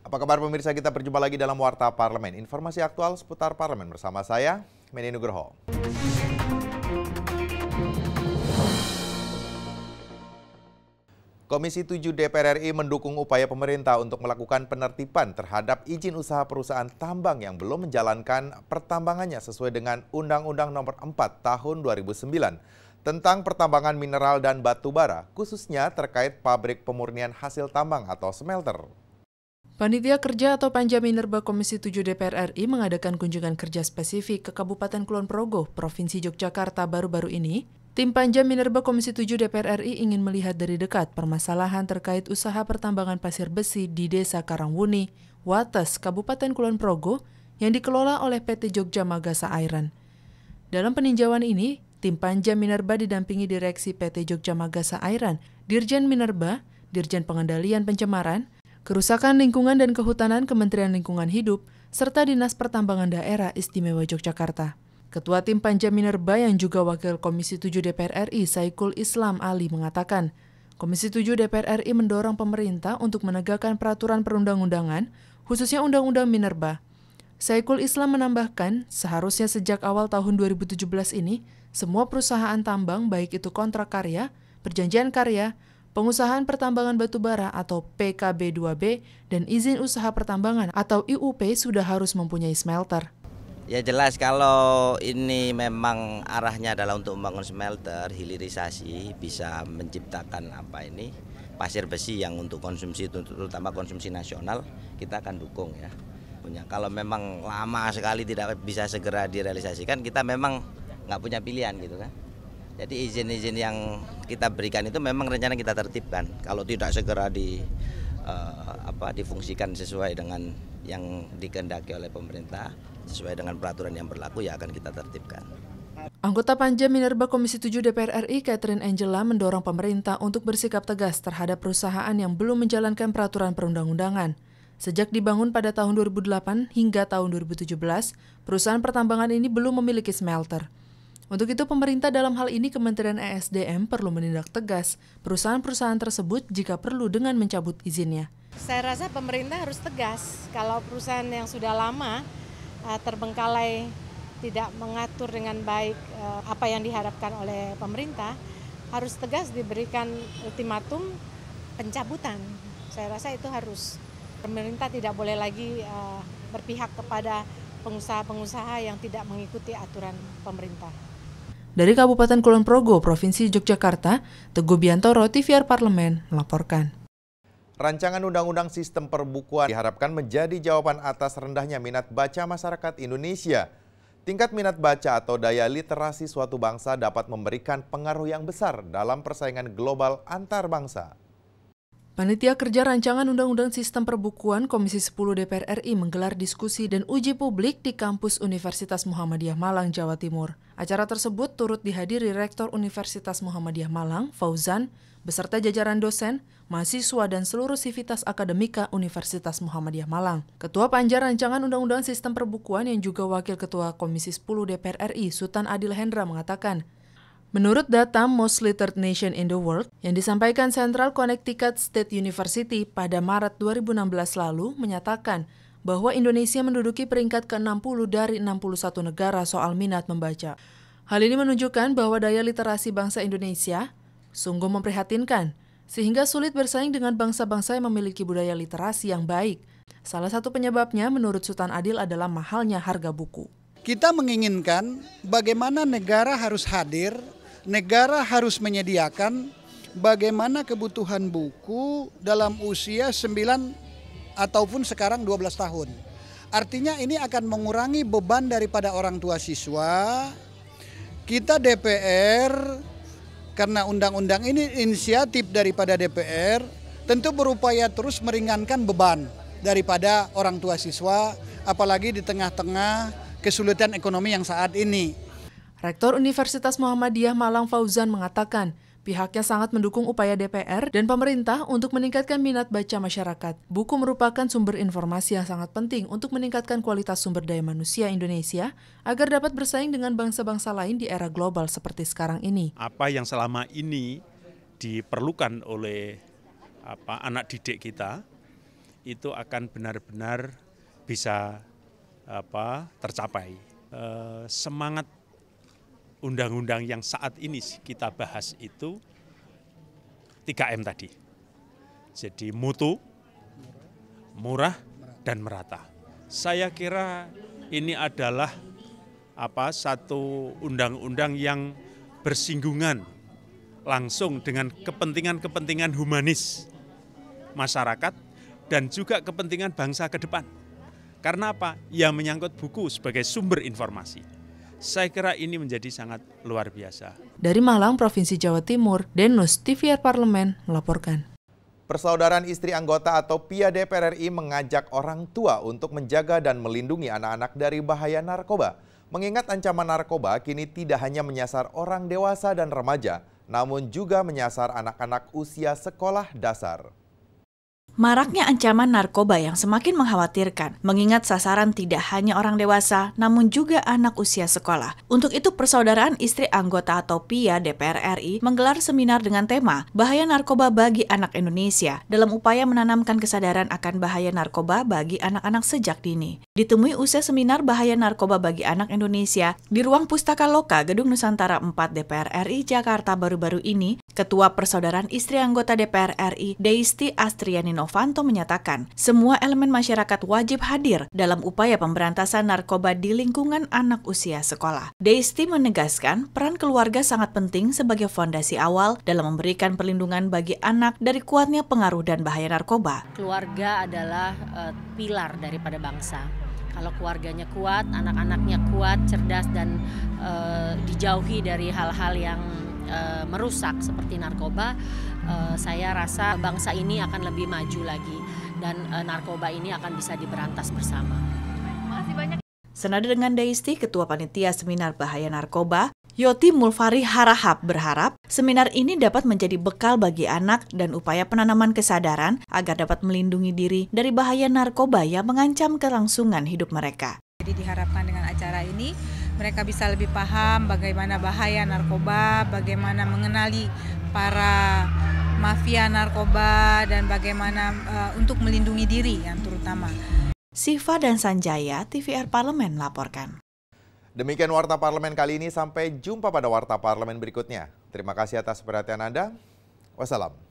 Apa kabar pemirsa, kita berjumpa lagi dalam Warta Parlemen. Informasi aktual seputar parlemen bersama saya, Meni Nugroho. Komisi 7 DPR RI mendukung upaya pemerintah untuk melakukan penertiban terhadap izin usaha perusahaan tambang yang belum menjalankan pertambangannya sesuai dengan Undang-Undang Nomor 4 Tahun 2009 tentang pertambangan mineral dan batu bara, khususnya terkait pabrik pemurnian hasil tambang atau smelter. Panitia Kerja atau Panja Minerba Komisi 7 DPR RI mengadakan kunjungan kerja spesifik ke Kabupaten Kulon Progo, Provinsi Yogyakarta baru-baru ini. Tim Panja Minerba Komisi 7 DPR RI ingin melihat dari dekat permasalahan terkait usaha pertambangan pasir besi di Desa Karangwuni, Wates, Kabupaten Kulon Progo yang dikelola oleh PT Jogja Magasa Iron. Dalam peninjauan ini, tim Panja Minerba didampingi Direksi PT Jogja Magasa Iron, Dirjen Minerba, Dirjen Pengendalian Pencemaran, Kerusakan Lingkungan dan Kehutanan Kementerian Lingkungan Hidup, serta Dinas Pertambangan Daerah Istimewa Yogyakarta. Ketua Tim Panja Minerba yang juga Wakil Komisi 7 DPR RI, Saikul Islam Ali mengatakan, Komisi 7 DPR RI mendorong pemerintah untuk menegakkan peraturan perundang-undangan, khususnya Undang-Undang Minerba. Saikul Islam menambahkan, seharusnya sejak awal tahun 2017 ini, semua perusahaan tambang baik itu kontrak karya, perjanjian karya, pengusahaan pertambangan batubara atau PKB2B, dan izin usaha pertambangan atau IUP sudah harus mempunyai smelter. Ya jelas kalau ini memang arahnya adalah untuk membangun smelter, hilirisasi bisa menciptakan pasir besi yang untuk konsumsi, terutama konsumsi nasional, kita akan dukung ya. Kalau memang lama sekali tidak bisa segera direalisasikan, kita memang nggak punya pilihan gitu kan. Jadi izin-izin yang kita berikan itu memang rencana kita tertibkan. Kalau tidak segera difungsikan sesuai dengan yang dikehendaki oleh pemerintah, sesuai dengan peraturan yang berlaku, ya akan kita tertibkan. Anggota Panja Minerba Komisi 7 DPR RI, Catherine Angela, mendorong pemerintah untuk bersikap tegas terhadap perusahaan yang belum menjalankan peraturan perundang-undangan. Sejak dibangun pada tahun 2008 hingga tahun 2017, perusahaan pertambangan ini belum memiliki smelter. Untuk itu, pemerintah dalam hal ini Kementerian ESDM perlu menindak tegas perusahaan-perusahaan tersebut jika perlu dengan mencabut izinnya. Saya rasa pemerintah harus tegas kalau perusahaan yang sudah lama terbengkalai tidak mengatur dengan baik apa yang diharapkan oleh pemerintah, harus tegas diberikan ultimatum pencabutan. Saya rasa itu harus. Pemerintah tidak boleh lagi berpihak kepada pengusaha-pengusaha yang tidak mengikuti aturan pemerintah. Dari Kabupaten Kulon Progo, Provinsi Yogyakarta, Teguh Biantoro, TVR Parlemen, melaporkan. Rancangan Undang-Undang Sistem Perbukuan diharapkan menjadi jawaban atas rendahnya minat baca masyarakat Indonesia. Tingkat minat baca atau daya literasi suatu bangsa dapat memberikan pengaruh yang besar dalam persaingan global antar bangsa. Panitia Kerja Rancangan Undang-Undang Sistem Perbukuan Komisi 10 DPR RI menggelar diskusi dan uji publik di kampus Universitas Muhammadiyah Malang, Jawa Timur. Acara tersebut turut dihadiri Rektor Universitas Muhammadiyah Malang, Fauzan, beserta jajaran dosen, mahasiswa, dan seluruh sivitas akademika Universitas Muhammadiyah Malang. Ketua Panja Rancangan Undang-Undang Sistem Perbukuan yang juga Wakil Ketua Komisi 10 DPR RI, Sultan Adil Hendra mengatakan, menurut data Most Literate Nation in the World yang disampaikan Central Connecticut State University pada Maret 2016 lalu menyatakan bahwa Indonesia menduduki peringkat ke-60 dari 61 negara soal minat membaca. Hal ini menunjukkan bahwa daya literasi bangsa Indonesia sungguh memprihatinkan, sehingga sulit bersaing dengan bangsa-bangsa yang memiliki budaya literasi yang baik. Salah satu penyebabnya menurut Sultan Adil adalah mahalnya harga buku. Kita menginginkan bagaimana negara harus hadir, negara harus menyediakan bagaimana kebutuhan buku dalam usia 9 ataupun sekarang 12 tahun. Artinya ini akan mengurangi beban daripada orang tua siswa. Kita DPR, karena undang-undang ini inisiatif daripada DPR, tentu berupaya terus meringankan beban daripada orang tua siswa, apalagi di tengah-tengah kesulitan ekonomi yang saat ini. Rektor Universitas Muhammadiyah Malang Fauzan mengatakan, pihaknya sangat mendukung upaya DPR dan pemerintah untuk meningkatkan minat baca masyarakat. Buku merupakan sumber informasi yang sangat penting untuk meningkatkan kualitas sumber daya manusia Indonesia agar dapat bersaing dengan bangsa-bangsa lain di era global seperti sekarang ini. Apa yang selama ini diperlukan oleh anak didik kita itu akan benar-benar bisa tercapai. Semangat undang-undang yang saat ini kita bahas itu 3M tadi. Jadi mutu, murah, dan merata. Saya kira ini adalah satu undang-undang yang bersinggungan langsung dengan kepentingan-kepentingan humanis masyarakat dan juga kepentingan bangsa ke depan. Karena apa? Ya menyangkut buku sebagai sumber informasi. Saya kira ini menjadi sangat luar biasa. Dari Malang, Provinsi Jawa Timur, Denus TVR Parlemen melaporkan. Persaudaraan Istri Anggota atau PIA DPR RI mengajak orang tua untuk menjaga dan melindungi anak-anak dari bahaya narkoba. Mengingat ancaman narkoba kini tidak hanya menyasar orang dewasa dan remaja, namun juga menyasar anak-anak usia sekolah dasar. Maraknya ancaman narkoba yang semakin mengkhawatirkan, mengingat sasaran tidak hanya orang dewasa, namun juga anak usia sekolah. Untuk itu, Persaudaraan Istri Anggota atau PIA DPR RI menggelar seminar dengan tema Bahaya Narkoba Bagi Anak Indonesia dalam upaya menanamkan kesadaran akan bahaya narkoba bagi anak-anak sejak dini. Ditemui usai seminar Bahaya Narkoba Bagi Anak Indonesia di Ruang Pustaka Loka Gedung Nusantara 4 DPR RI Jakarta baru-baru ini, Ketua Persaudaraan Istri Anggota DPR RI, Deisti Astriani Novanto menyatakan, semua elemen masyarakat wajib hadir dalam upaya pemberantasan narkoba di lingkungan anak usia sekolah. Deisti menegaskan, peran keluarga sangat penting sebagai fondasi awal dalam memberikan perlindungan bagi anak dari kuatnya pengaruh dan bahaya narkoba. Keluarga adalah pilar daripada bangsa. Kalau keluarganya kuat, anak-anaknya kuat, cerdas, dan dijauhi dari hal-hal yang merusak seperti narkoba, saya rasa bangsa ini akan lebih maju lagi dan narkoba ini akan bisa diberantas bersama. Makasih banyak. Senada dengan Deisti, Ketua Panitia Seminar Bahaya Narkoba, Yoti Mulfari Harahap berharap seminar ini dapat menjadi bekal bagi anak dan upaya penanaman kesadaran agar dapat melindungi diri dari bahaya narkoba yang mengancam kelangsungan hidup mereka. Jadi diharapkan dengan acara ini mereka bisa lebih paham bagaimana bahaya narkoba, bagaimana mengenali para mafia narkoba, dan bagaimana untuk melindungi diri yang terutama. Siva dan Sanjaya, TVR Parlemen melaporkan. Demikian Warta Parlemen kali ini, sampai jumpa pada Warta Parlemen berikutnya. Terima kasih atas perhatian Anda. Wassalam.